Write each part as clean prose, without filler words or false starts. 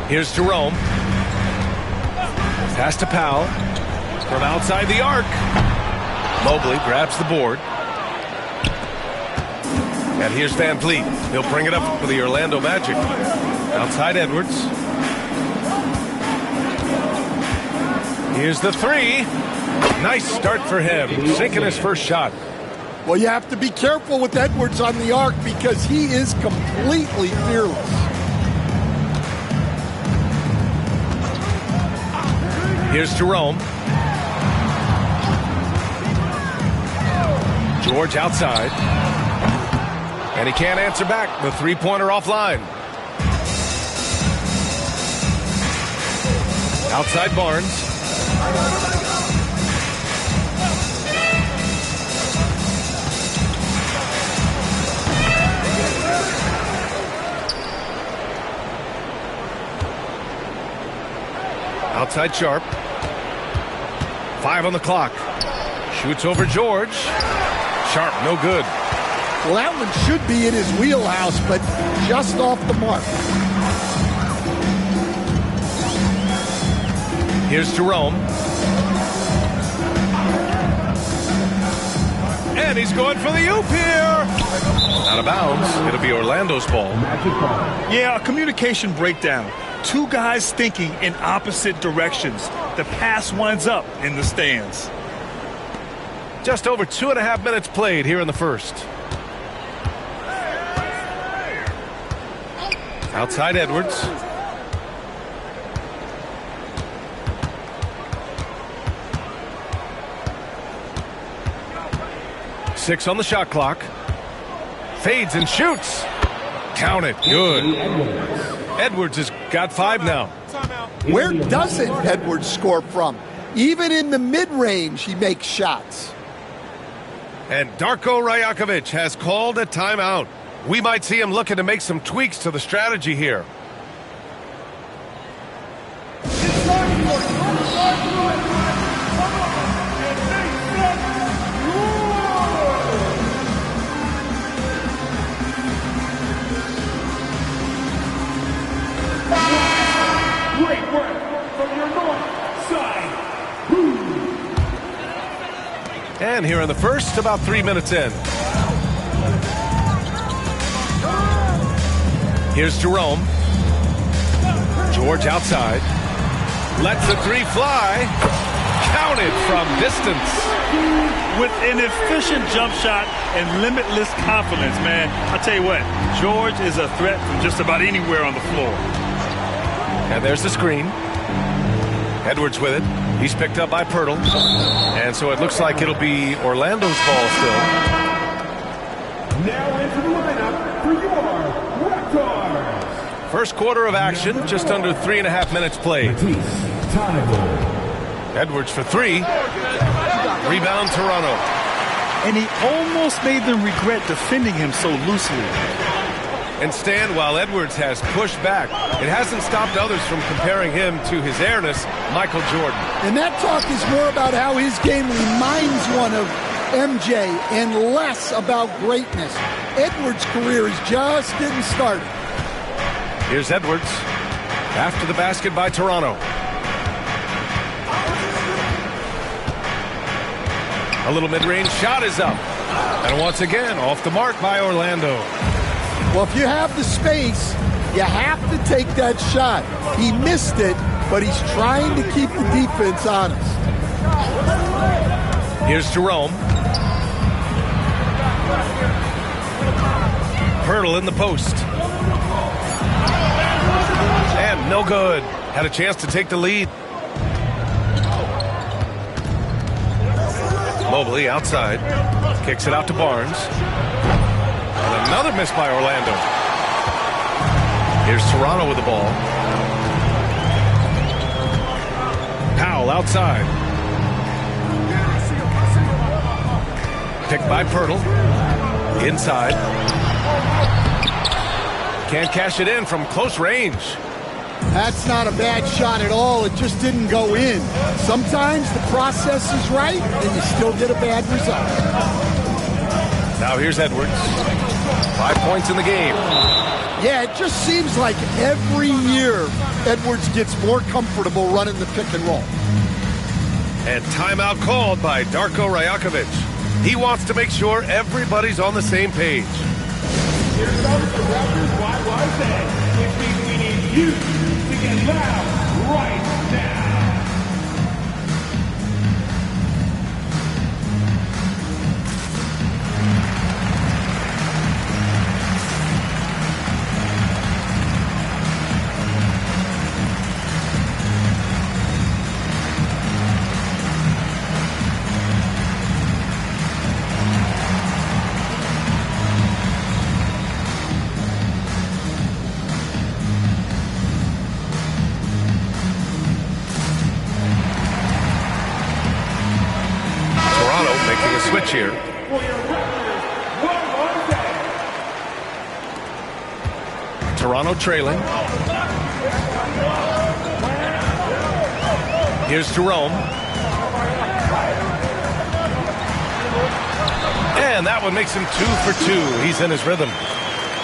Here's Jerome. Pass to Powell. From outside the arc. Mobley grabs the board. And here's Van Vliet. He'll bring it up for the Orlando Magic. Outside Edwards. Here's the three. Nice start for him. Sinking his first shot. Well, you have to be careful with Edwards on the arc because he is completely fearless. Here's Jerome. George outside. And he can't answer back. The three-pointer offline. Outside Barnes. Outside Sharp. 5 on the clock. Shoots over George. Sharp, no good. Well, that one should be in his wheelhouse, but just off the mark. Here's Jerome. And he's going for the oop here. Out of bounds. It'll be Orlando's ball. Yeah, a communication breakdown. Two guys thinking in opposite directions. The pass winds up in the stands. Just over 2.5 minutes played here in the first. Outside Edwards. Six on the shot clock. Fades and shoots. Count it. Good. Edwards has got 5 now. Where doesn't Edwards score from? Even in the mid-range, he makes shots. And Darko Rajakovic has called a timeout. We might see him looking to make some tweaks to the strategy here. Great work from your north side. And here in the first, about 3 minutes in. Here's Jerome. George outside. Lets the three fly. Counted from distance. With an efficient jump shot and limitless confidence, man. I'll tell you what, George is a threat from just about anywhere on the floor. And there's the screen. Edwards with it. He's picked up by Pirtle. And so it looks like it'll be Orlando's ball still. Now into the lineup for your Raptors. First quarter of action, just under 3.5 minutes played. Edwards for 3. Rebound Toronto. And he almost made them regret defending him so loosely. And Stan, while Edwards has pushed back, it hasn't stopped others from comparing him to his airness, Michael Jordan. And that talk is more about how his game reminds one of MJ and less about greatness. Edwards' career is just getting started. Here's Edwards. After the basket by Toronto. A little mid-range shot is up. And once again, off the mark by Orlando. Well, if you have the space, you have to take that shot. He missed it, but he's trying to keep the defense honest. Here's Jerome. Pirtle in the post. And no good. Had a chance to take the lead. Mobley outside. Kicks it out to Barnes. And another miss by Orlando. Here's Toronto with the ball. Powell outside. Picked by Pirtle. Inside. Can't cash it in from close range. That's not a bad shot at all. It just didn't go in. Sometimes the process is right, and you still get a bad result. Now here's Edwards. 5 points in the game. Yeah, it just seems like every year Edwards gets more comfortable running the pick and roll. And timeout called by Darko Rajakovic. He wants to make sure everybody's on the same page. Here comes the Raptors YYZ, which means we need you to get loud right now. Switch here. Toronto trailing. Here's Jerome. And that one makes him 2 for 2. He's in his rhythm.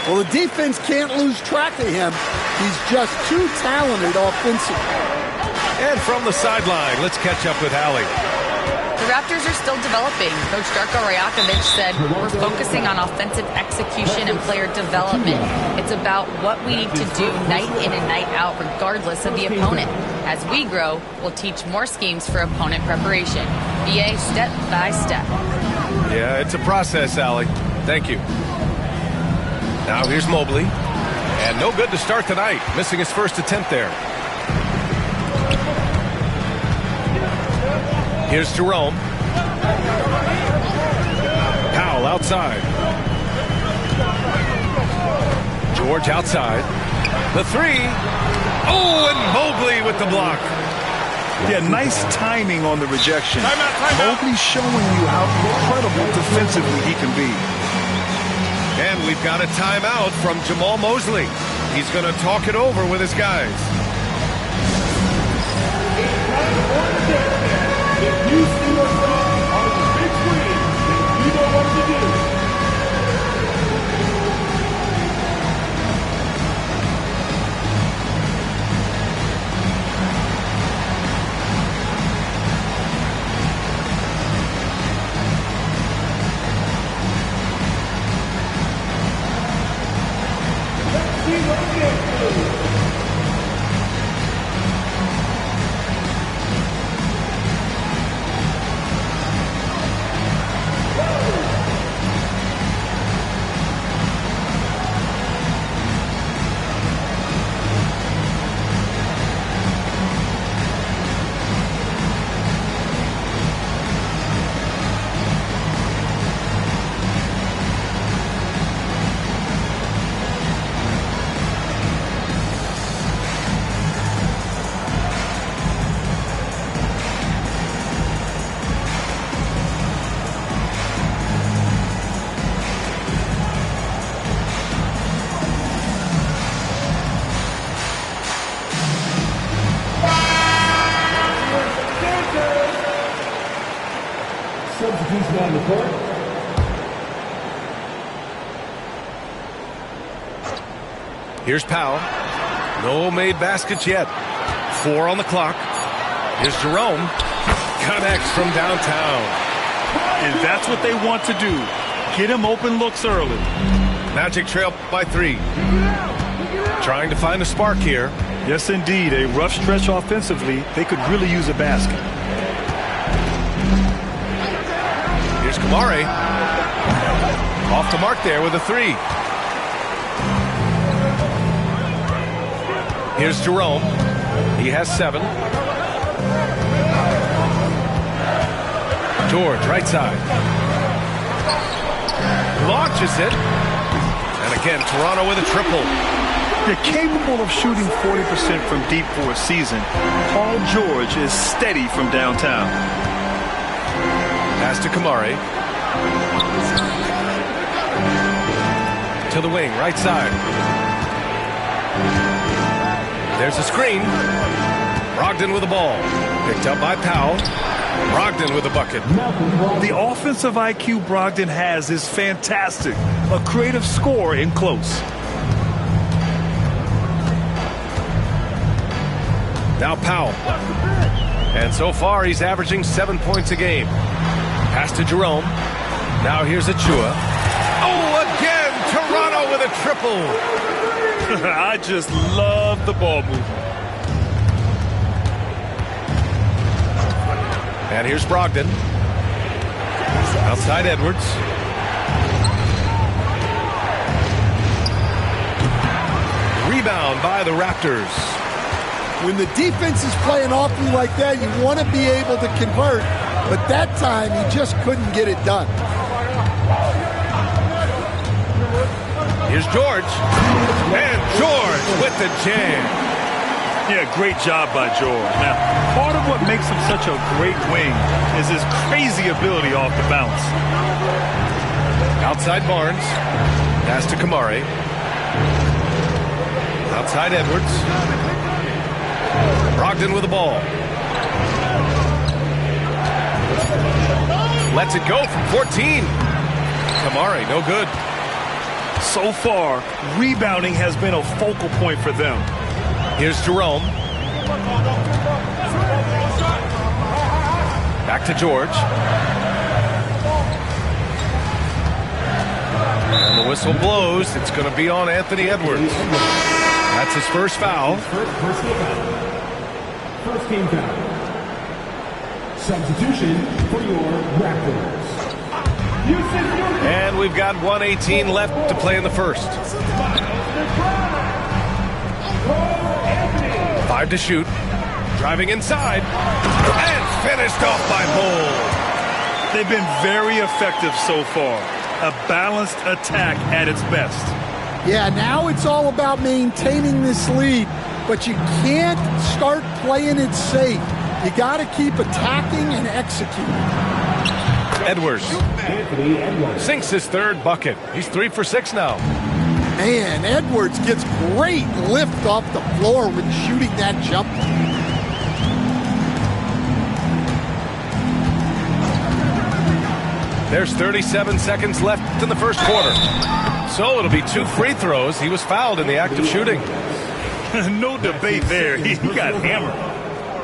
Well, the defense can't lose track of him. He's just too talented offensively. And from the sideline, let's catch up with Allie. The Raptors are still developing. Coach Darko Rajakovic said, we're focusing on offensive execution and player development. It's about what we need to do night in and night out, regardless of the opponent. As we grow, we'll teach more schemes for opponent preparation. BA step by step. Yeah, it's a process, Allie. Thank you. Now here's Mobley. And no good to start tonight, missing his first attempt there. Here's Jerome. Powell outside. George outside. The three. Oh, and Mobley with the block. Yeah, nice timing on the rejection. Mobley showing you how incredible defensively he can be. And we've got a timeout from Jamal Mosley. He's going to talk it over with his guys. If you see yourself on the big screen, then you know what to do. Let's see what they do. Substitution on the court. Here's Powell. No made baskets yet. 4 on the clock. Here's Jerome. Connects from downtown. And that's what they want to do. Get him open looks early. Magic trail by 3. Trying to find a spark here. Yes, indeed. A rough stretch offensively. They could really use a basket. Here's Kamari. Off the mark there with a 3. Here's Jerome. He has 7. George, right side. Launches it. And again, Toronto with a triple. They're capable of shooting 40% from deep for a season. Paul George is steady from downtown. Pass to Kamari. To the wing, right side. There's a screen. Brogdon with the ball. Picked up by Powell. Brogdon with the bucket. The offensive IQ Brogdon has is fantastic. A creative scorer in close. Now Powell. And so far, he's averaging 7 points a game. Pass to Jerome. Now here's Achua. Oh, again! Toronto with a triple. I just love the ball movement. And here's Brogdon. Outside Edwards. Rebound by the Raptors. When the defense is playing awfully like that, you want to be able to convert. But that time, he just couldn't get it done. Here's George. And George with the jam. Yeah, great job by George. Now, part of what makes him such a great wing is his crazy ability off the bounce. Outside Barnes. Pass to Kamari. Outside Edwards. Brogdon with the ball. Lets it go from 14. Kamari, no good. So far, rebounding has been a focal point for them. Here's Jerome. Back to George. And the whistle blows. It's going to be on Anthony Edwards. That's his first foul. First game foul. Substitution for your Raptors. And we've got 1:18 left to play in the first. 5 to shoot. Driving inside. And finished off by Bull. They've been very effective so far. A balanced attack at its best. Yeah, now it's all about maintaining this lead, but you can't start playing it safe. You got to keep attacking and executing. Edwards sinks his third bucket. He's 3 for 6 now. Man, Edwards gets great lift off the floor when shooting that jumper. There's 37 seconds left in the first quarter. So it'll be 2 free throws. He was fouled in the act of shooting. No debate there. He got hammered.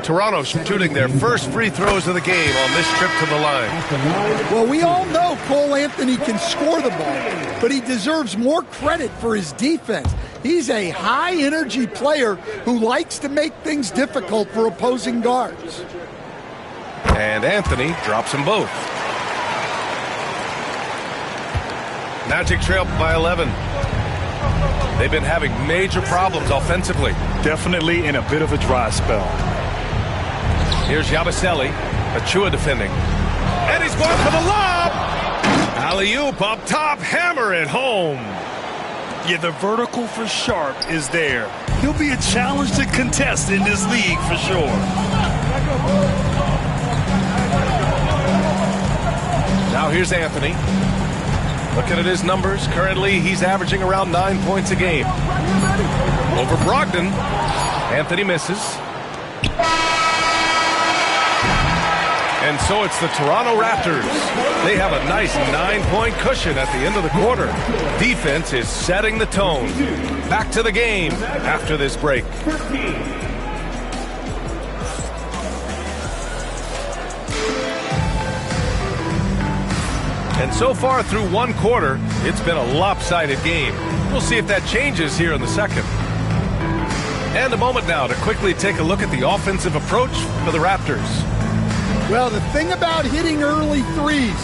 Toronto shooting their first free throws of the game on this trip to the line. Well, we all know Cole Anthony can score the ball, but he deserves more credit for his defense. He's a high-energy player who likes to make things difficult for opposing guards. And Anthony drops them both. Magic trail by 11. They've been having major problems offensively. Definitely in a bit of a dry spell. Here's Yabusele. Achua defending. And he's going for the lob. Alley-oop up top. Hammer it home. Yeah, the vertical for Sharp is there. He'll be a challenge to contest in this league for sure. Now here's Anthony. Looking at his numbers, currently he's averaging around 9 points a game. Over Brogdon. Anthony misses. And so it's the Toronto Raptors. They have a nice 9-point cushion at the end of the quarter. Defense is setting the tone. Back to the game after this break. And so far through one quarter, it's been a lopsided game. We'll see if that changes here in the second. And a moment now to quickly take a look at the offensive approach for the Raptors. Well, the thing about hitting early threes,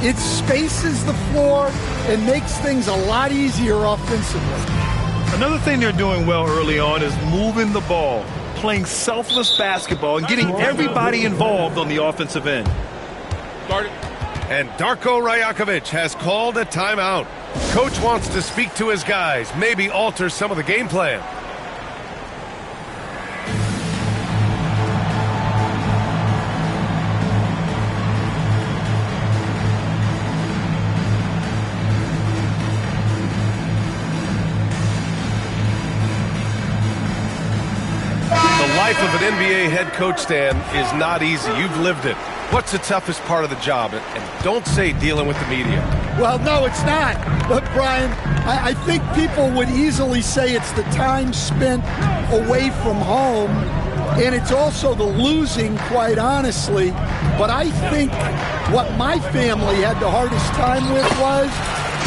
it spaces the floor and makes things a lot easier offensively. Another thing they're doing well early on is moving the ball, playing selfless basketball, and getting everybody involved on the offensive end. And Darko Rajakovic has called a timeout. Coach wants to speak to his guys, maybe alter some of the game plan. The life of an NBA head coach, Stan, is not easy. You've lived it. What's the toughest part of the job? And don't say dealing with the media. Well, no, it's not. But, Brian, I think people would easily say it's the time spent away from home And it's also the losing, quite honestly. But I think what my family had the hardest time with was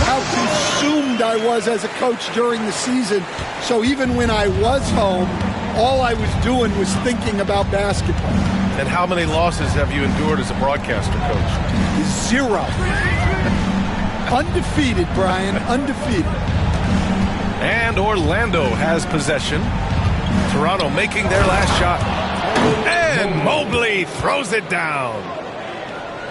how consumed I was as a coach during the season. So even when I was home, all I was doing was thinking about basketball. And how many losses have you endured as a broadcaster, Coach? 0. Undefeated, Brian, undefeated. And Orlando has possession. Toronto making their last shot. And Mobley throws it down.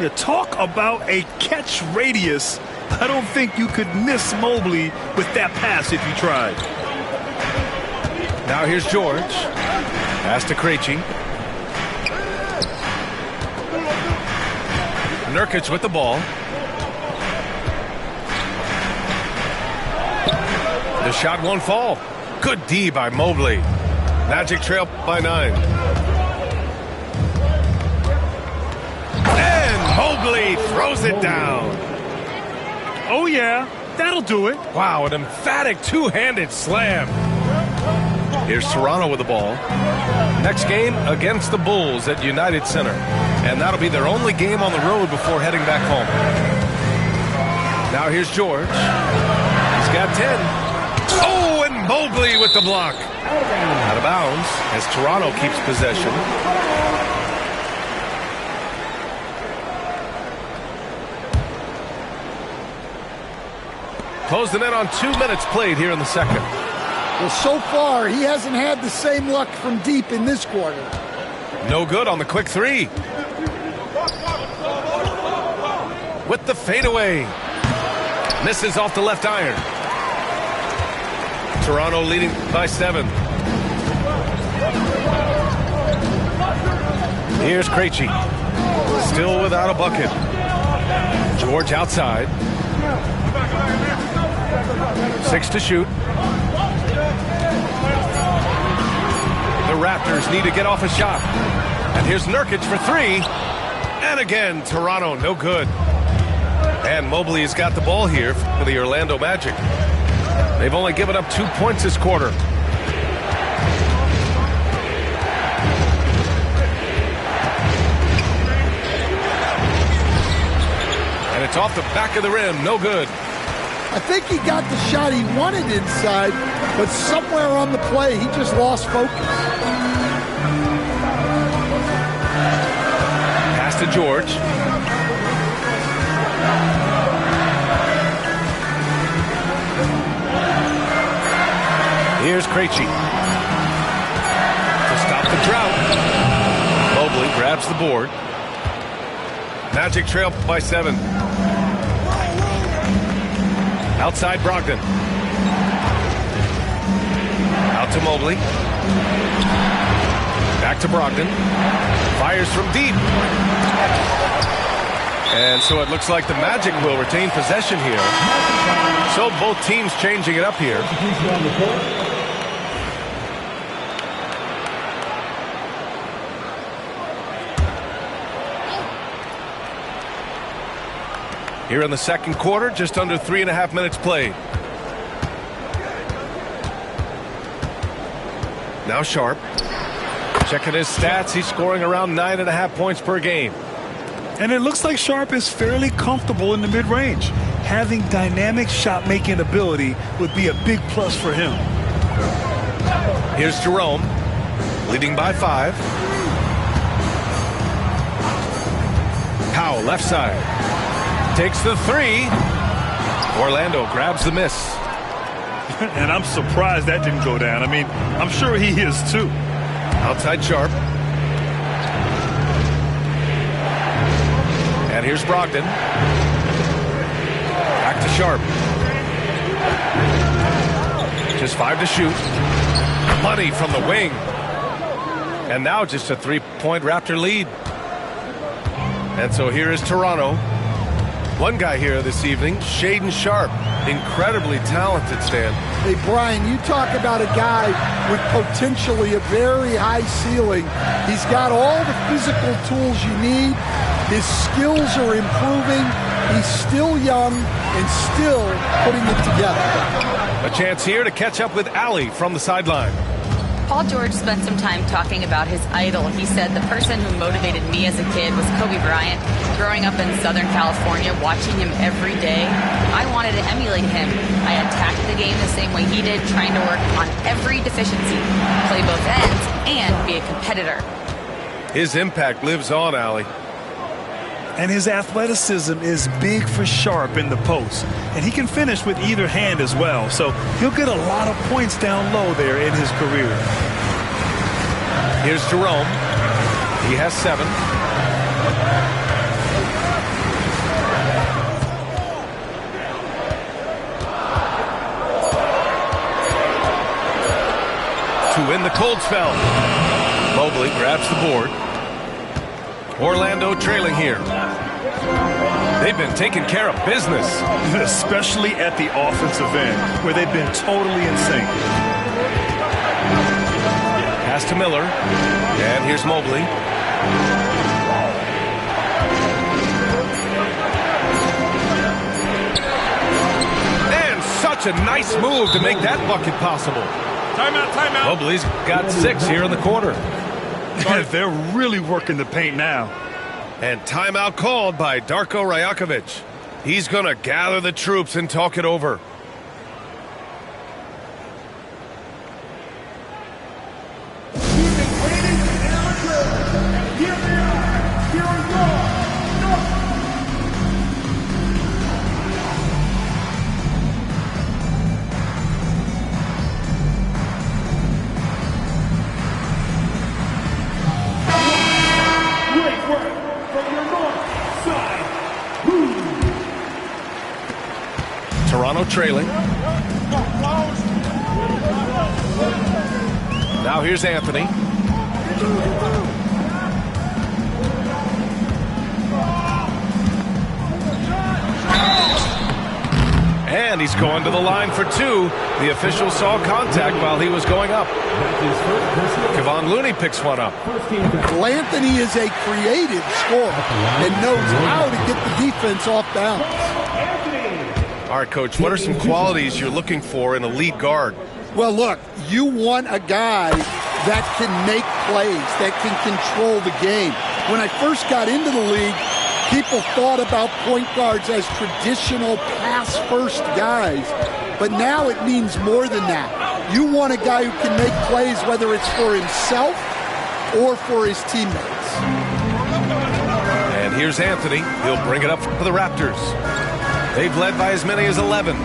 You talk about a catch radius. I don't think you could miss Mobley with that pass if you tried. Now here's George. Pass to Krejci. Nurkic with the ball. The shot won't fall. Good D by Mobley. Magic trail by 9. And Mobley throws it down. Oh, yeah. That'll do it. Wow, an emphatic two-handed slam. Here's Toronto with the ball. Next game against the Bulls at United Center. And that'll be their only game on the road before heading back home. Now here's George. He's got 10. Oh, and Mobley with the block. Out of bounds as Toronto keeps possession. Close the net on 2 minutes played here in the second. Well, so far, he hasn't had the same luck from deep in this quarter. No good on the quick three. With the fadeaway. Misses off the left iron. Toronto leading by 7. Here's Krejci. Still without a bucket. George outside. 6 to shoot. The Raptors need to get off a shot. And here's Nurkic for 3. And again, Toronto, no good. And Mobley has got the ball here for the Orlando Magic. They've only given up 2 points this quarter. And it's off the back of the rim, no good. I think he got the shot he wanted inside, but somewhere on the play, he just lost focus. Pass to George. Here's Krejci. To stop the drought. Mobley grabs the board. Magic trail by 7. Outside Brogdon. Out to Mobley. Back to Brogdon. Fires from deep. And so it looks like the Magic will retain possession here. So both teams changing it up here. Here in the second quarter, just under 3.5 minutes played. Now Sharp. Checking his stats, he's scoring around 9.5 points per game. And it looks like Sharp is fairly comfortable in the mid-range. Having dynamic shot-making ability would be a big plus for him. Here's Jerome, leading by 5. Powell, left side. Takes the 3. Orlando grabs the miss. And I'm surprised that didn't go down. I mean, I'm sure he is too. Outside Sharp. And here's Brogdon. Back to Sharp. Just 5 to shoot. Money from the wing. And now just a 3-point Raptor lead. And so here is Toronto. One guy here this evening, Shaedon Sharp. Incredibly talented, Stan. Hey, Brian, you talk about a guy with potentially a very high ceiling. He's got all the physical tools you need. His skills are improving. He's still young and still putting it together. A chance here to catch up with Allie from the sideline. Paul George spent some time talking about his idol. He said, the person who motivated me as a kid was Kobe Bryant. Growing up in Southern California, watching him every day, I wanted to emulate him. I attacked the game the same way he did, trying to work on every deficiency, play both ends, and be a competitor. His impact lives on, Allie. And his athleticism is big for sharp in the post. And he can finish with either hand as well. So he'll get a lot of points down low there in his career. Here's Jerome. He has 7. To win the cold spell. Mobley grabs the board. Orlando trailing here. They've been taking care of business. Especially at the offensive end, where they've been totally in sync. Pass to Miller. And here's Mobley. And such a nice move to make that bucket possible. Timeout, timeout. Mobley's got 6 here in the quarter. They're really working the paint now. And timeout called by Darko Rajakovic. He's going to gather the troops and talk it over. You've been waiting in amateur. Here they are. Here we go. Great work from your north side. Toronto trailing. Now here's Anthony. And he's going to the line for 2. The official saw contact while he was going up. Kevon Looney picks one up. Anthony is a creative scorer and knows how to get the defense off balance. All right, Coach, what are some qualities you're looking for in a lead guard? Well, look, you want a guy that can make plays, that can control the game. When I first got into the league, people thought about point guards as traditional pass-first guys. But now it means more than that. You want a guy who can make plays, whether it's for himself or for his teammates. And here's Anthony. He'll bring it up for the Raptors. They've led by as many as 11.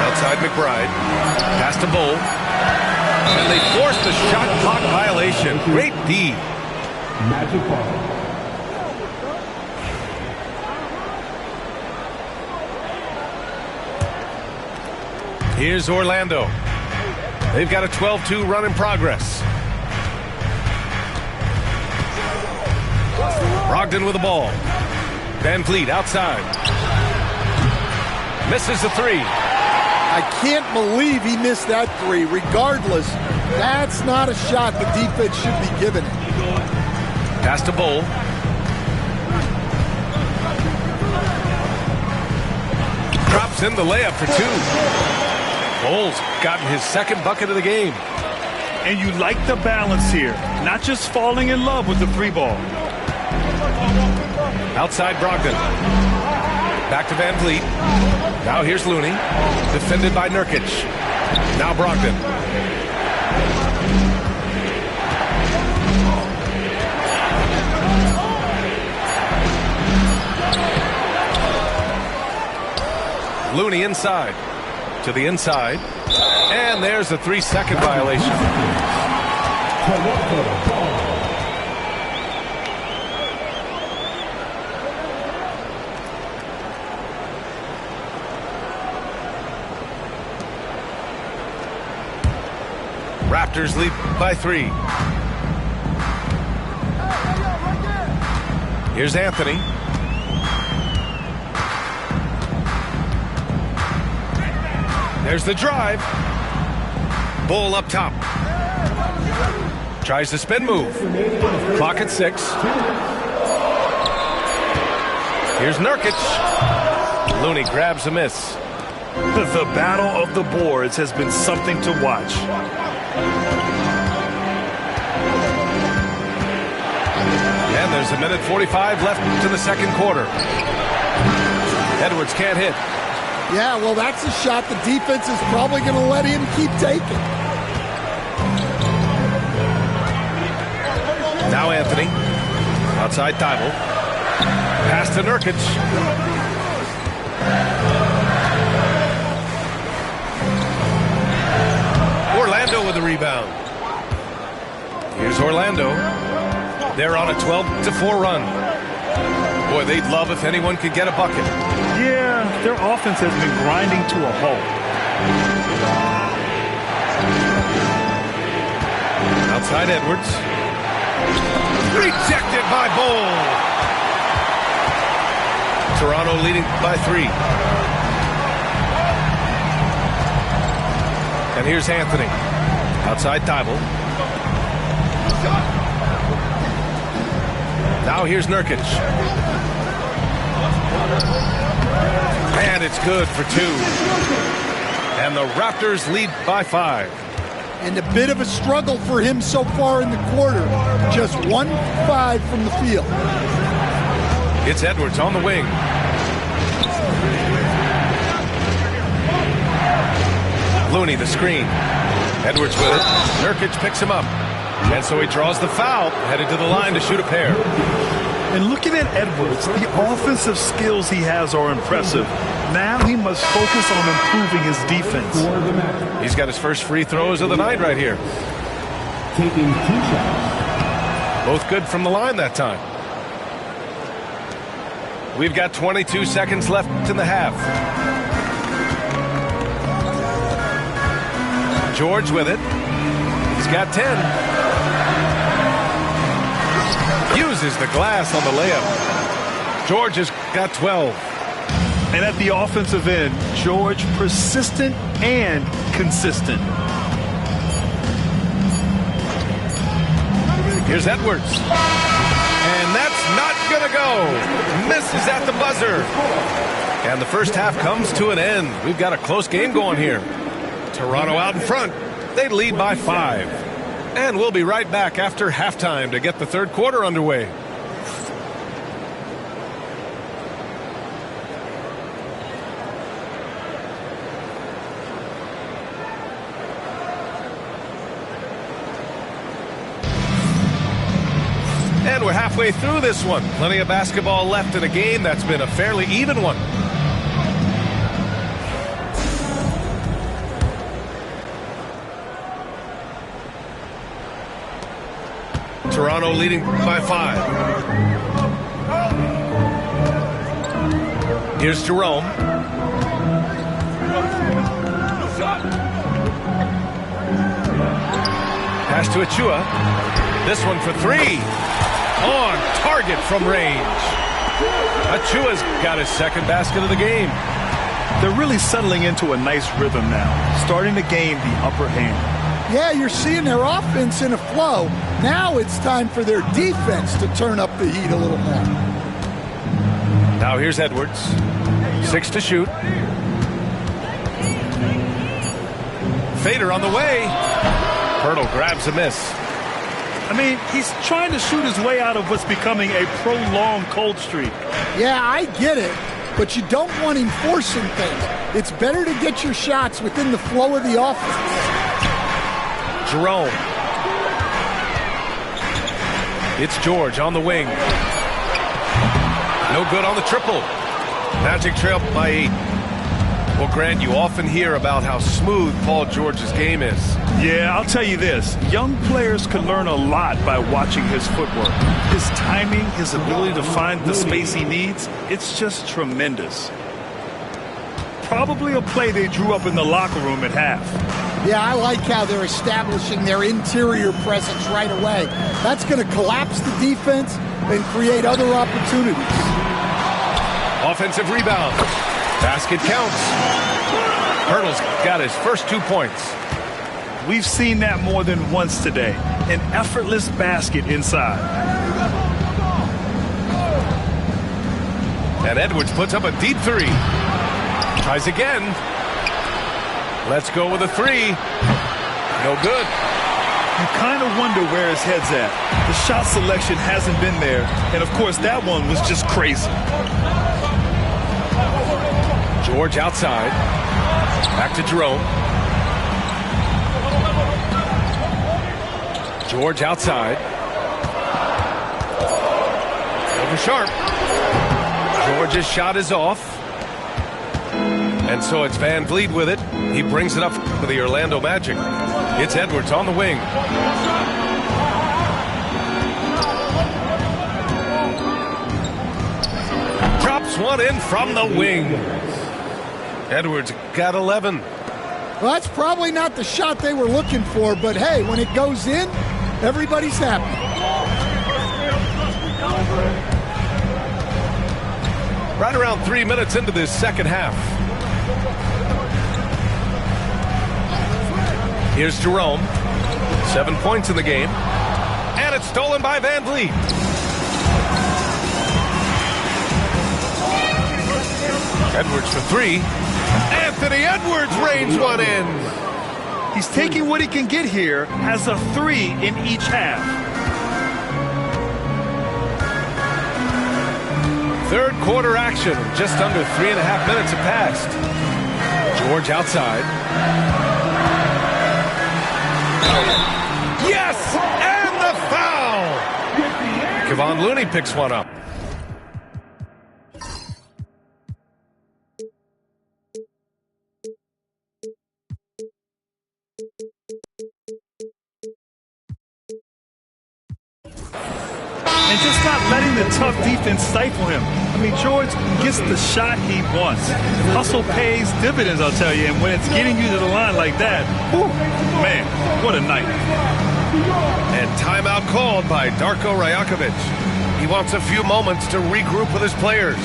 Outside McBride. Pass to Bull. And they forced the shot clock violation. Great D. Magic ball. Here's Orlando. They've got a 12-2 run in progress. Brogdon with the ball. Van Vliet outside. Misses the 3. I can't believe he missed that 3. Regardless, that's not a shot the defense should be giving it. Pass to Bull. Drops in the layup for 2. Bull's gotten his second bucket of the game. And you like the balance here. Not just falling in love with the 3 ball. Outside Brogdon. Back to Van Vliet. Now here's Looney. Defended by Nurkic. Now Brogdon. Looney inside. To the inside. And there's a 3-second violation. Raptors lead by 3. Here's Anthony. There's the drive. Bull up top. Tries the spin move. Clock at 6. Here's Nurkic. Looney grabs a miss. The battle of the boards has been something to watch. And there's 1:45 left to the second quarter. Edwards can't hit. Yeah, well, that's a shot the defense is probably going to let him keep taking. Now Anthony. Outside Thibault. Pass to Nurkic. Orlando with the rebound. Here's Orlando. They're on a 12-4 run. Boy, they'd love if anyone could get a bucket. Yeah, their offense has been grinding to a halt. Outside Edwards. Rejected by Bol. Toronto leading by 3. And here's Anthony. Outside Thibault. Now here's Nurkic. And it's good for 2. And the Raptors lead by 5. And a bit of a struggle for him so far in the quarter. Just 1-5 from the field. It's Edwards on the wing. Looney the screen. Edwards with it. Nurkic picks him up. And so he draws the foul, headed to the line to shoot a pair. And looking at Edwards, the offensive skills he has are impressive. Now he must focus on improving his defense. He's got his first free throws of the night right here. Taking 2 shots. Both good from the line that time. We've got 22 seconds left in the half. George with it. He's got 10. Uses the glass on the layup. George has got 12. And at the offensive end, George persistent and consistent. Here's Edwards. And that's not going to go. Misses at the buzzer. And the first half comes to an end. We've got a close game going here. Toronto out in front. They lead by 5. And we'll be right back after halftime to get the third quarter underway. And we're halfway through this one. Plenty of basketball left in a game that's been a fairly even one. Toronto leading by 5. Here's Jerome. Pass to Achua. This one for 3. On target from range. Achua's got his second basket of the game. They're really settling into a nice rhythm now, starting to gain the upper hand. Yeah, you're seeing their offense in a flow. Now it's time for their defense to turn up the heat a little more. Now here's Edwards. 6 to shoot. Fader on the way. Pirtle grabs a miss. I mean, he's trying to shoot his way out of what's becoming a prolonged cold streak. Yeah, I get it, but you don't want him forcing things. It's better to get your shots within the flow of the offense. Jerome. It's George on the wing. No good on the triple. Magic trail by 8. Well, Grant, you often hear about how smooth Paul George's game is. Yeah, I'll tell you this. Young players can learn a lot by watching his footwork. His timing, his ability to find the space he needs, it's just tremendous. Probably a play they drew up in the locker room at half. Yeah, I like how they're establishing their interior presence right away. That's going to collapse the defense and create other opportunities. Offensive rebound. Basket counts. Pirtle's got his first 2 points. We've seen that more than once today. An effortless basket inside. And Edwards puts up a deep three. Tries again. Let's go with a three. No good. You kind of wonder where his head's at. The shot selection hasn't been there. And, of course, that one was just crazy. George outside. Back to Jerome. George outside. Over Sharp. George's shot is off. And so it's Van Vliet with it. He brings it up for the Orlando Magic. It's Edwards on the wing. Drops one in from the wing. Edwards got 11. Well, that's probably not the shot they were looking for, but hey, when it goes in, everybody's happy. Right around 3 minutes into this second half. Here's Jerome. 7 points in the game. And it's stolen by Van Vliet. Edwards for three. Anthony Edwards rains one in. He's taking what he can get here as a three in each half. Third quarter action. Just under 3.5 minutes have passed. George outside. Yes! And the foul! Kevon Looney picks one up. And just not letting the tough defense stifle him. I mean, George gets the shot he wants. Hustle pays dividends, I'll tell you. And when it's getting you to the line like that, whew, man, what a night. And timeout called by Darko Rajakovic. He wants a few moments to regroup with his players.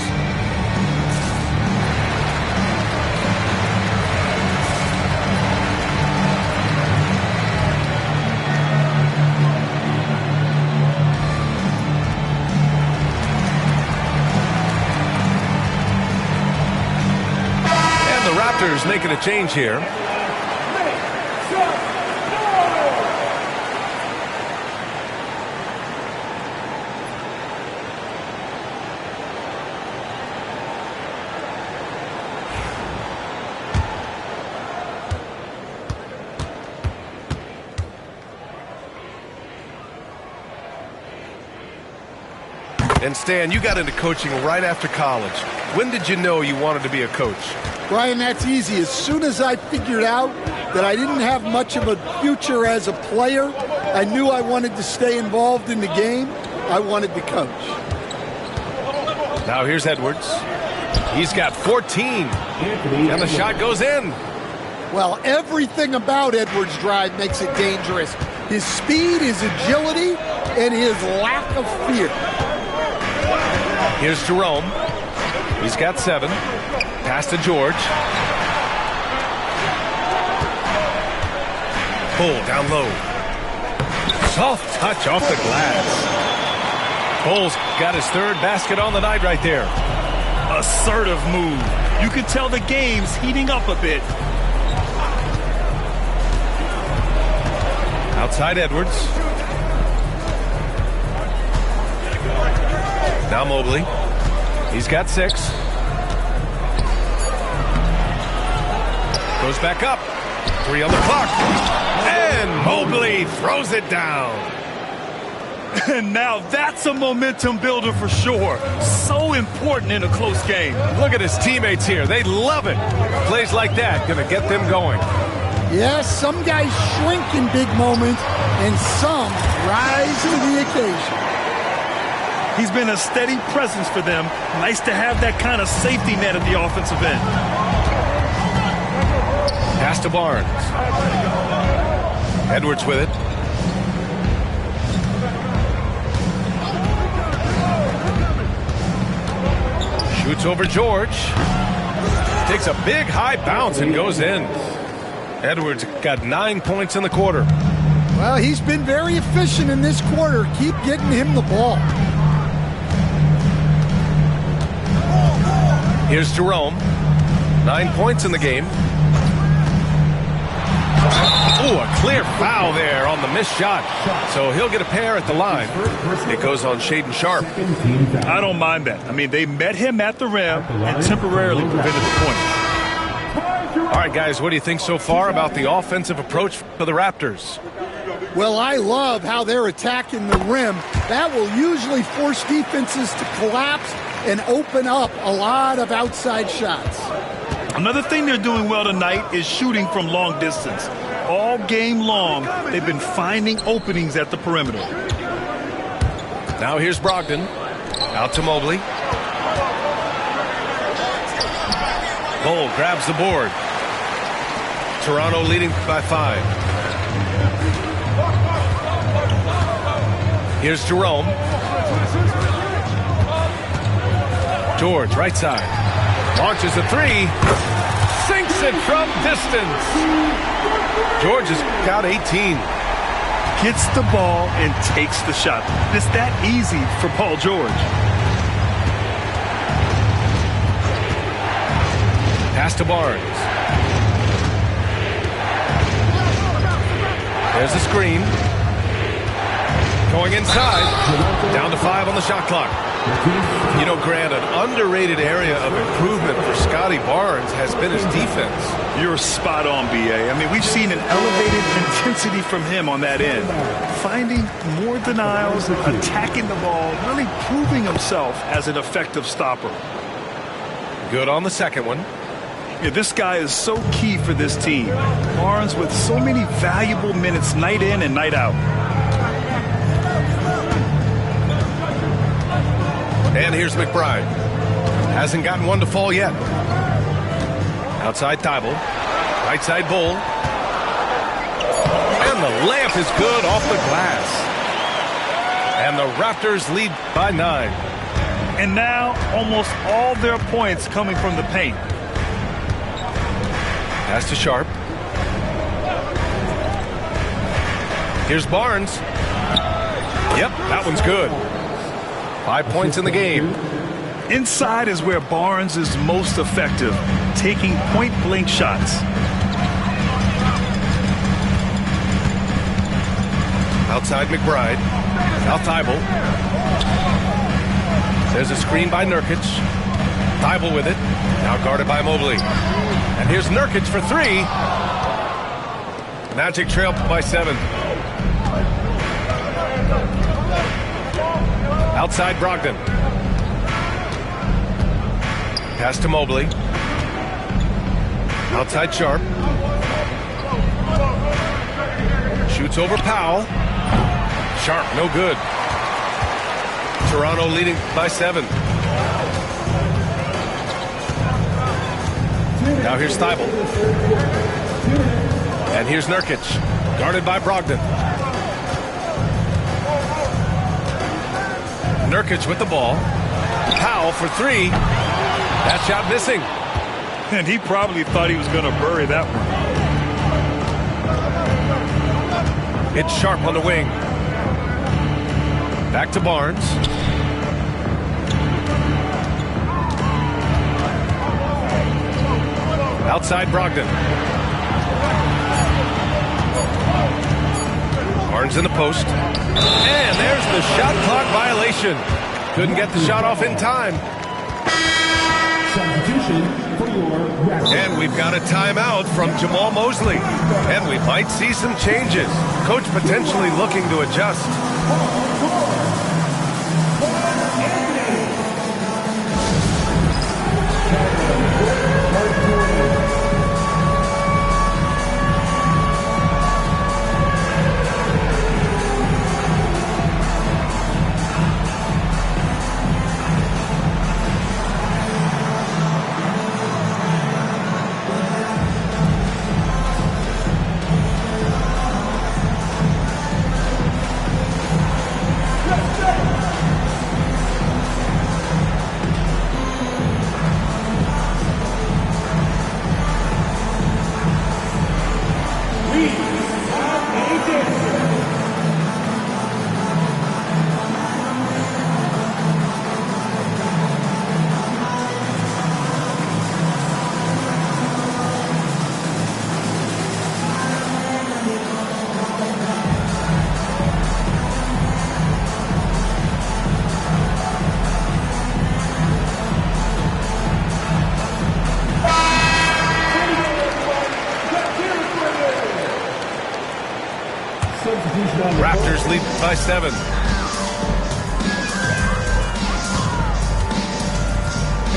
Raptors making a change here. And Stan, you got into coaching right after college. When did you know you wanted to be a coach? Brian, that's easy. As soon as I figured out that I didn't have much of a future as a player, I knew I wanted to stay involved in the game. I wanted to coach. Now here's Edwards. He's got 14. And the shot goes in. Well, everything about Edwards' drive makes it dangerous. His speed, his agility, and his lack of fear. Here's Jerome. He's got 7. Pass to George. Bull down low. Soft touch off the glass. Bull's got his 3rd basket on the night right there. Assertive move. You can tell the game's heating up a bit. Outside Edwards. Now Mobley. He's got 6. Goes back up. 3 on the clock. And Mobley throws it down. And now that's a momentum builder for sure. So important in a close game. Look at his teammates here. They love it. Plays like that going to get them going. Yes, some guys shrink in big moments, and some rise to the occasion. He's been a steady presence for them. Nice to have that kind of safety net at the offensive end. Pass to Barnes. Edwards with it. Shoots over George. Takes a big high bounce and goes in. Edwards got 9 points in the quarter. Well, he's been very efficient in this quarter. Keep getting him the ball. Here's Jerome. 9 points in the game. Ooh, a clear foul there on the missed shot. So he'll get a pair at the line. It goes on Shaden Sharp. I don't mind that. I mean, they met him at the rim and temporarily prevented the point. All right, guys, what do you think so far about the offensive approach for the Raptors? Well, I love how they're attacking the rim. That will usually force defenses to collapse and open up a lot of outside shots. Another thing they're doing well tonight is shooting from long distance. All game long, they've been finding openings at the perimeter. Now here's Brogdon. Out to Mobley. Cole grabs the board. Toronto leading by 5. Here's Jerome. George, right side. Launches a 3. Sinks it from distance. George has got 18. Gets the ball and takes the shot. It's that easy for Paul George. Pass to Barnes. There's the screen. Going inside. Down to 5 on the shot clock. You know, Grant, an underrated area of improvement for Scotty Barnes has been his defense. You're spot on, B.A. I mean, we've seen an elevated intensity from him on that end. Finding more denials, attacking the ball, really proving himself as an effective stopper. Good on the second one. Yeah, this guy is so key for this team. Barnes with so many valuable minutes night in and night out. And here's McBride. Hasn't gotten one to fall yet. Outside Thibault. Right side Bull. And the layup is good off the glass. And the Raptors lead by 9. And now almost all their points coming from the paint. Pass to Sharp. Here's Barnes. Yep, that one's good. 5 points in the game. Inside is where Barnes is most effective, taking point-blank shots. Outside McBride. Now Thibault. There's a screen by Nurkic. Thibault with it. Now guarded by Mobley. And here's Nurkic for 3. Magic trail by 7. Outside Brogdon. Pass to Mobley. Outside Sharp. Shoots over Powell. Sharp, no good. Toronto leading by 7. Now here's Thibault. And here's Nurkic. Guarded by Brogdon. Nurkic with the ball. Powell for 3. That shot missing. And he probably thought he was going to bury that one. It's Sharp on the wing. Back to Barnes. Outside Brogdon. Barnes in the post. And there's the shot clock violation. Couldn't get the shot off in time. And we've got a timeout from Jamal Mosley. And we might see some changes. Coach potentially looking to adjust. Raptors lead by 7.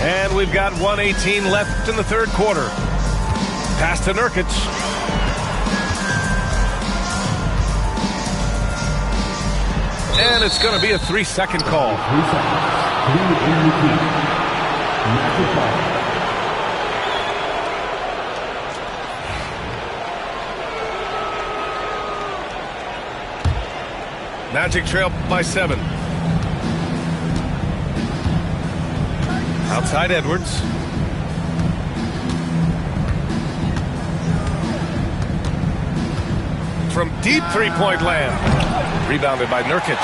And we've got 1:18 left in the third quarter. Pass to Nurkic. And it's going to be a 3-second call. 3 seconds. 3 in routine. Rapid fire. Magic trail by 7. Outside Edwards. From deep three-point land. Rebounded by Nurkic.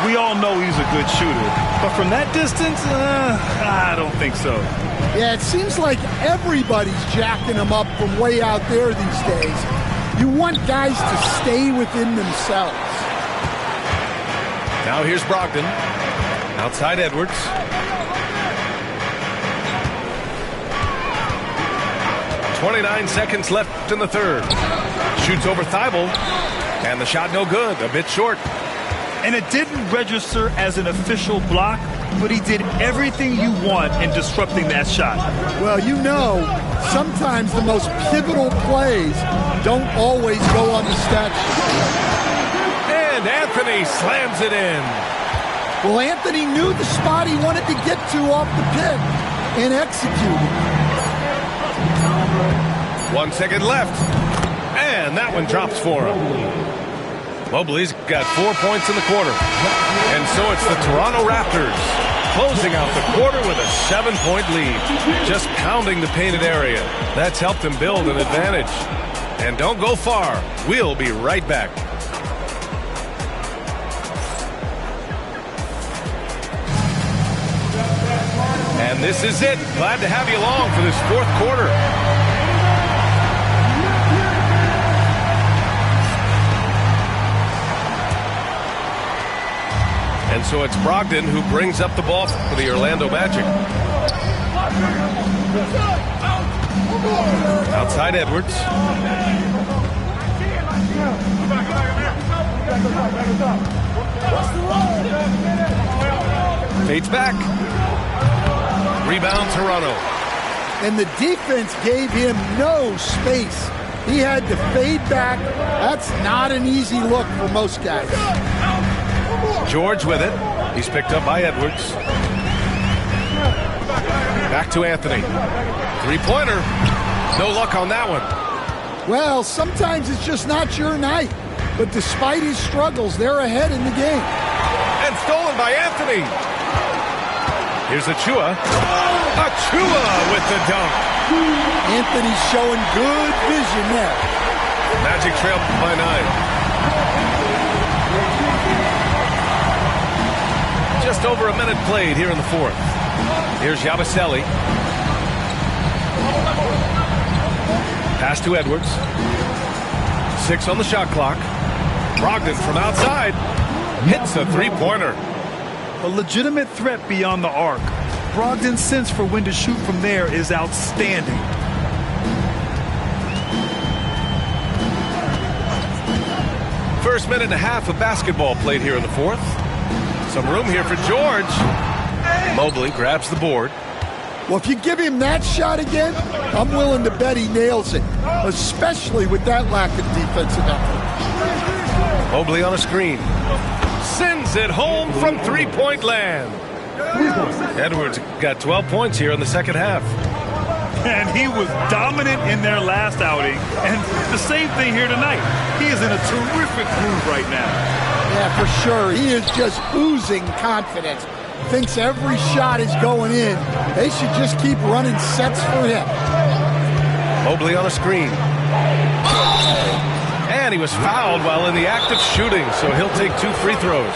We all know he's a good shooter, but from that distance, I don't think so. Yeah, it seems like everybody's jacking him up from way out there these days. You want guys to stay within themselves. Now here's Brogdon. Outside Edwards. .29 seconds left in the third. Shoots over Thibault. And the shot no good. A bit short. And it didn't register as an official block, but he did everything you want in disrupting that shot. Well, you know, sometimes the most pivotal plays don't always go on the stat sheet. And Anthony slams it in. Well, Anthony knew the spot he wanted to get to off the pick and executed. 1 second left. And that one drops for him. Mobley's got 4 points in the quarter. And so it's the Toronto Raptors closing out the quarter with a 7-point lead. Just pounding the painted area. That's helped them build an advantage. And don't go far. We'll be right back. And this is it. Glad to have you along for this fourth quarter. And so it's Brogdon who brings up the ball for the Orlando Magic. Outside Edwards. Fades back. Rebound Toronto. And the defense gave him no space. He had to fade back. That's not an easy look for most guys. George with it. He's picked up by Edwards. Back to Anthony. Three-pointer. No luck on that one. Well, sometimes it's just not your night. But despite his struggles, they're ahead in the game. And stolen by Anthony. Here's Achua. Achua with the dunk. Anthony's showing good vision there. Magic trail by 9. Just over a minute played here in the fourth. Here's Yabusele. Pass to Edwards. 6 on the shot clock. Brogdon from outside. Hits a three-pointer. A legitimate threat beyond the arc. Brogdon's sense for when to shoot from there is outstanding. First minute and a half of basketball played here in the fourth. Some room here for George. Mobley grabs the board. Well, if you give him that shot again, I'm willing to bet he nails it, especially with that lack of defensive effort. Mobley on a screen. Sends it home from three-point land. Edwards got 12 points here in the second half. And he was dominant in their last outing. And the same thing here tonight. He is in a terrific groove right now. Yeah, for sure. He is just oozing confidence. Thinks every shot is going in. They should just keep running sets for him. Mobley on a screen. And he was fouled while in the act of shooting, so he'll take 2 free throws.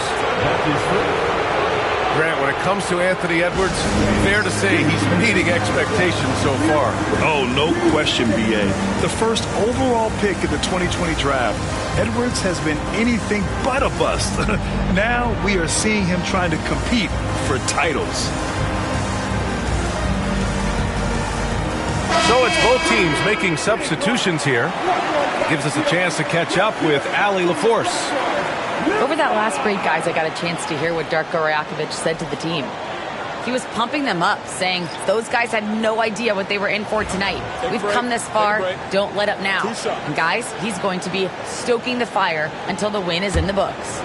Grant, when it comes to Anthony Edwards, fair to say he's meeting expectations so far. Oh, no question, B.A. The first overall pick in the 2020 draft, Edwards has been anything but a bust. Now we are seeing him trying to compete for titles. So it's both teams making substitutions here. Gives us a chance to catch up with Allie LaForce. Over that last break, guys, I got a chance to hear what Darko Rajakovic said to the team. He was pumping them up, saying those guys had no idea what they were in for tonight. We've come this far. Don't let up now. And guys, he's going to be stoking the fire until the win is in the books.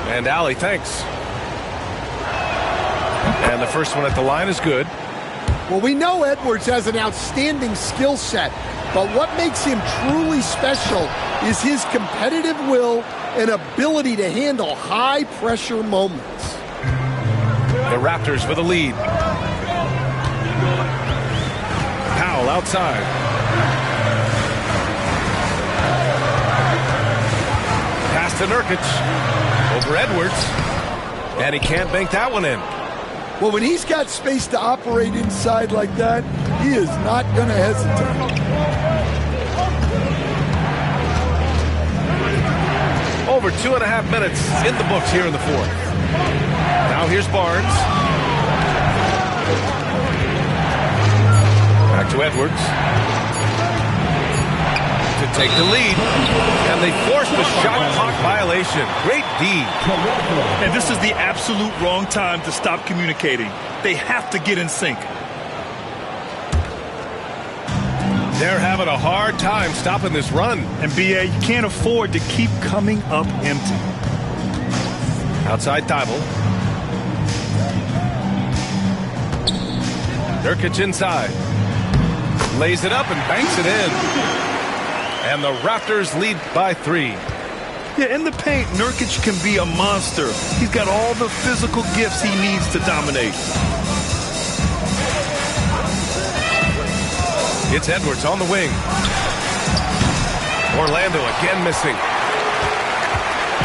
And Allie, thanks. And the first one at the line is good. Well, we know Edwards has an outstanding skill set, but what makes him truly special is his competitive will and ability to handle high-pressure moments. The Raptors with a lead. Powell outside. Pass to Nurkic. Over Edwards. And he can't bank that one in. Well, when he's got space to operate inside like that, he is not going to hesitate. Over 2.5 minutes in the books here in the fourth. Now here's Barnes. Back to Edwards. To take the lead. And they force the shot clock violation. Great D. And this is the absolute wrong time to stop communicating. They have to get in sync. They're having a hard time stopping this run. And BA, you can't afford to keep coming up empty. Outside Thibault. Nurkic inside. Lays it up and banks it in. And the Raptors lead by 3. Yeah, in the paint, Nurkic can be a monster. He's got all the physical gifts he needs to dominate. It's Edwards on the wing. Orlando again missing.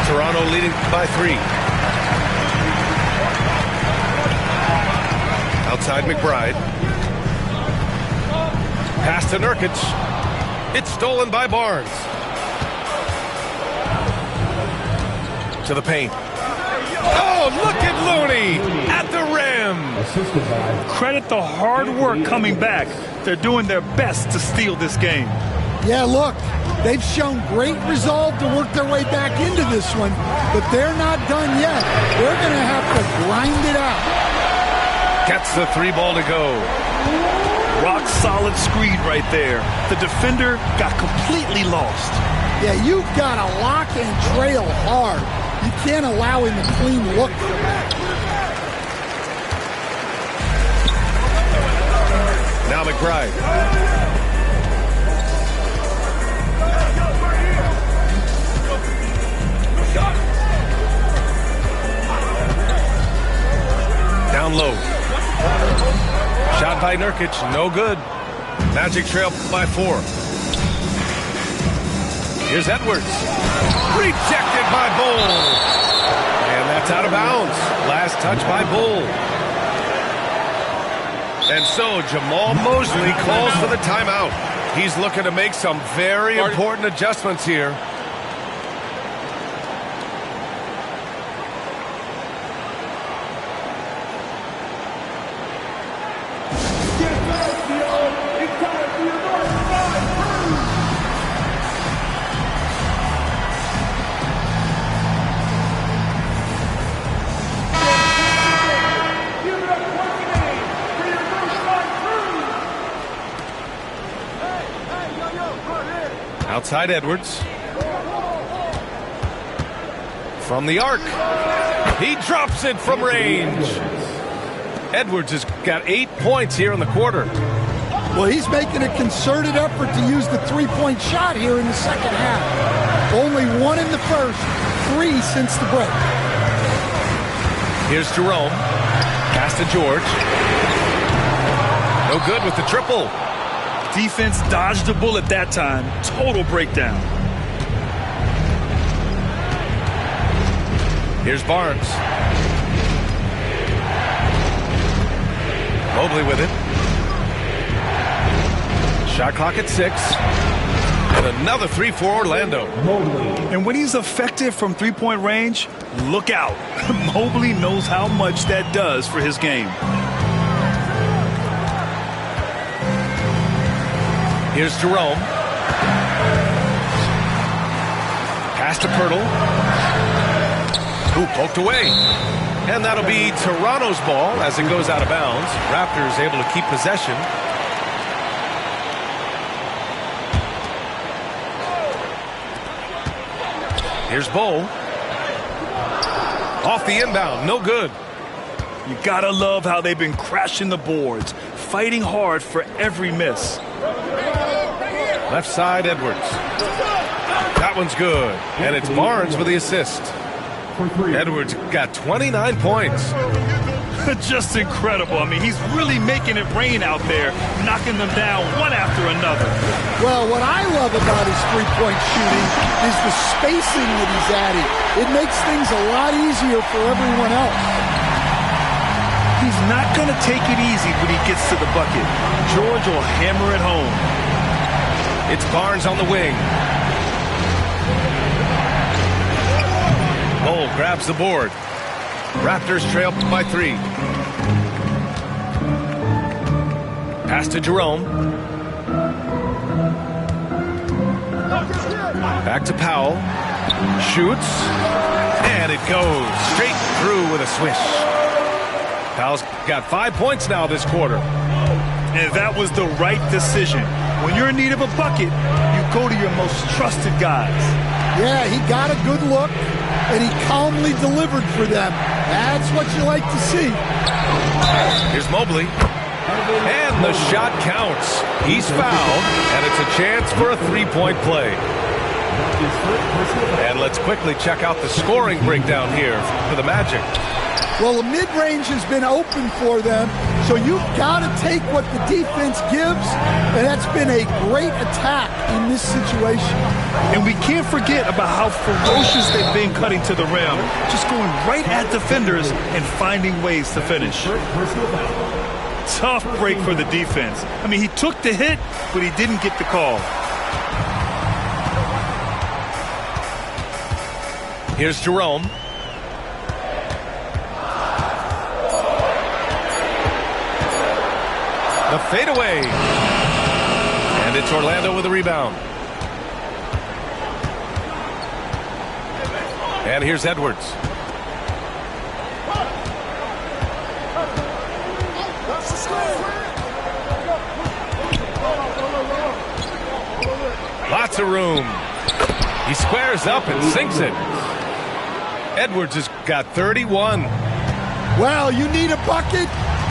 Toronto leading by 3. Outside McBride. Pass to Nurkic. It's stolen by Barnes. To the paint. Oh, look at Looney at the rim. Credit the hard work coming back. They're doing their best to steal this game. Yeah, look, they've shown great resolve to work their way back into this one, but they're not done yet. They're going to have to grind it out. Gets the 3 ball to go. Rock solid screen right there. The defender got completely lost. Yeah, you've got to lock and trail hard. You can't allow him a clean look for that. Now McBride. Down low. Shot by Nurkic, no good. Magic trail by 4. Here's Edwards. Rejected by Bull. And that's out of bounds. Last touch by Bull. And so Jamal Mosley calls for the timeout. He's looking to make some very important adjustments here. Outside Edwards. From the arc. He drops it from range. Edwards has got 8 points here in the quarter. Well, he's making a concerted effort to use the three-point shot here in the second half. Only 1 in the first, 3 since the break. Here's Jerome. Pass to George. No good with the triple. Defense dodged a bullet that time. Total breakdown. Here's Barnes. Mobley with it. Shot clock at 6. And another 3 for Orlando. And when he's effective from three-point range, look out. Mobley knows how much that does for his game. Here's Jerome. Pass to Pirtle. Ooh, poked away. And that'll be Toronto's ball as it goes out of bounds. Raptors able to keep possession. Here's Bull. Off the inbound, no good. You gotta love how they've been crashing the boards, fighting hard for every miss. Left side, Edwards. That one's good. And it's Barnes with the assist. Edwards got 29 points. Just incredible. I mean, he's really making it rain out there, knocking them down one after another. Well, what I love about his three-point shooting is the spacing that he's adding. It makes things a lot easier for everyone else. He's not going to take it easy when he gets to the bucket. George will hammer it home. It's Barnes on the wing. Bull grabs the board. Raptors trail by 3. Pass to Jerome. Back to Powell. Shoots. And it goes straight through with a swish. Powell's got 5 points now this quarter. And that was the right decision. When you're in need of a bucket, you go to your most trusted guys. Yeah, he got a good look, and he calmly delivered for them. That's what you like to see. Here's Mobley. And the shot counts. He's fouled, and it's a chance for a three-point play. And let's quickly check out the scoring breakdown here for the Magic. Well, the mid-range has been open for them, so you've got to take what the defense gives, and that's been a great attack in this situation. And we can't forget about how ferocious they've been cutting to the rim, just going right at defenders and finding ways to finish. Tough break for the defense. I mean, he took the hit, but he didn't get the call. Here's Jerome. The fadeaway. And it's Orlando with the rebound. And here's Edwards. Lots of room. He squares up and sinks it. Edwards has got 31. Well, you need a bucket?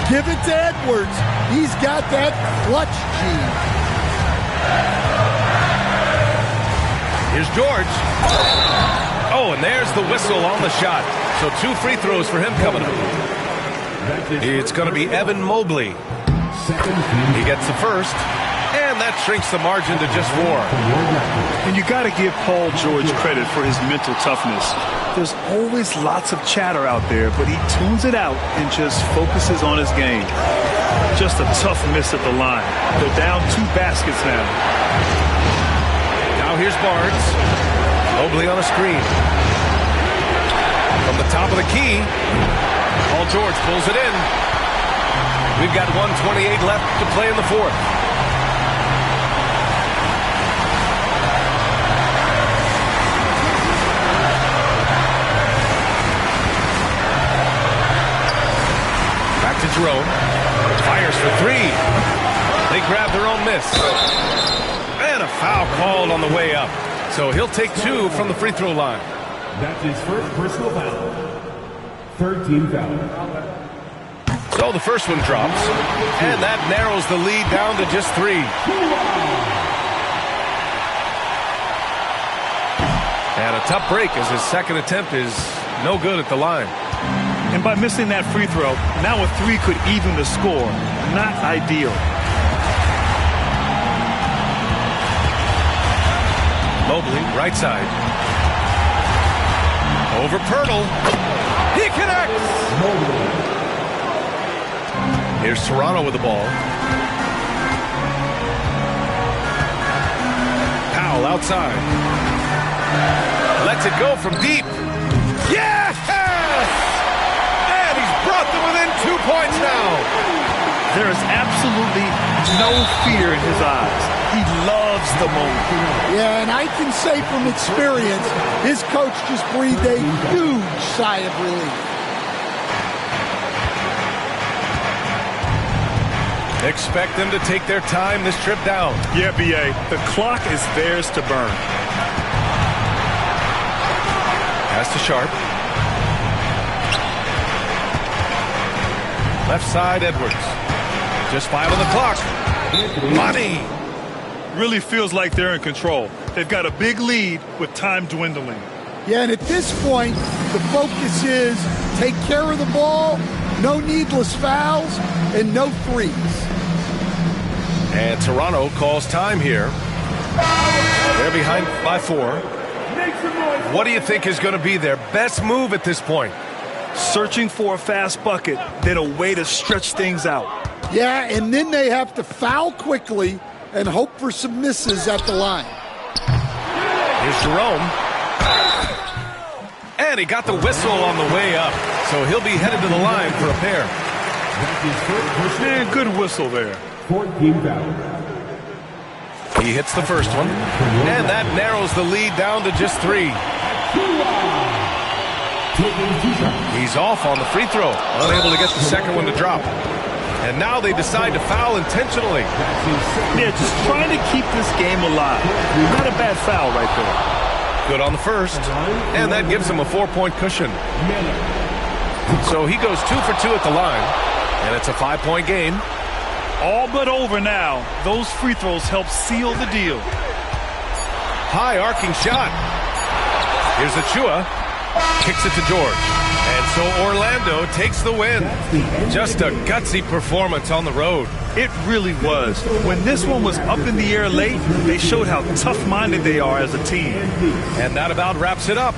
Give it to Edwards. He's got that clutch gene. Here's George. Oh, and there's the whistle on the shot. So 2 free throws for him coming up. It's going to be Evan Mobley. He gets the first, and that shrinks the margin to just 4. And you got to give Paul George credit for his mental toughness. There's always lots of chatter out there, but he tunes it out and just focuses on his game. Just a tough miss at the line. They're down 2 baskets now. Now here's Barnes. Mobley on a screen. From the top of the key, Paul George pulls it in. We've got 1:28 left to play in the 4th. Back to Jerome. Fires for 3. They grab their own miss. And a foul called on the way up. So he'll take 2 from the free throw line. That's his first personal foul. 3rd team foul. So the first one drops. And that narrows the lead down to just 3. And a tough break as his second attempt is no good at the line. And by missing that free throw, now a 3 could even the score. Not ideal. Mobley, right side. Over Pirtle. He connects! Here's Toronto with the ball. Powell outside. Lets it go from deep. Yes! And he's brought them within 2 points now. There is absolutely no fear in his eyes. He loves the moment. Yeah, and I can say from experience, his coach just breathed a huge sigh of relief. Expect them to take their time this trip down. Yeah, B.A., the clock is theirs to burn. Pass to Sharp. Left side, Edwards. Just 5 on the clock. Money. Really feels like they're in control. They've got a big lead with time dwindling. Yeah, and at this point, the focus is take care of the ball, no needless fouls, and no threes. And Toronto calls time here. They're behind by 4. What do you think is going to be their best move at this point? Searching for a fast bucket, then a way to stretch things out. Yeah, and then they have to foul quickly and hope for some misses at the line. Here's Jerome. And he got the whistle on the way up. So he'll be headed to the line for a pair. Man, good whistle there. 14 fouls. He hits the first one. And that narrows the lead down to just 3. He's off on the free throw. Unable to get the second one to drop. And now they decide to foul intentionally. Yeah, just trying to keep this game alive. Not a bad foul right there. Good on the first. And that gives him a 4-point cushion. So he goes 2 for 2 at the line. And it's a 5-point game. All but over now. Those free throws help seal the deal. High arcing shot. Here's Achua. Kicks it to George. And so Orlando takes the win. Just a gutsy performance on the road. It really was. When this one was up in the air late, they showed how tough-minded they are as a team. And that about wraps it up.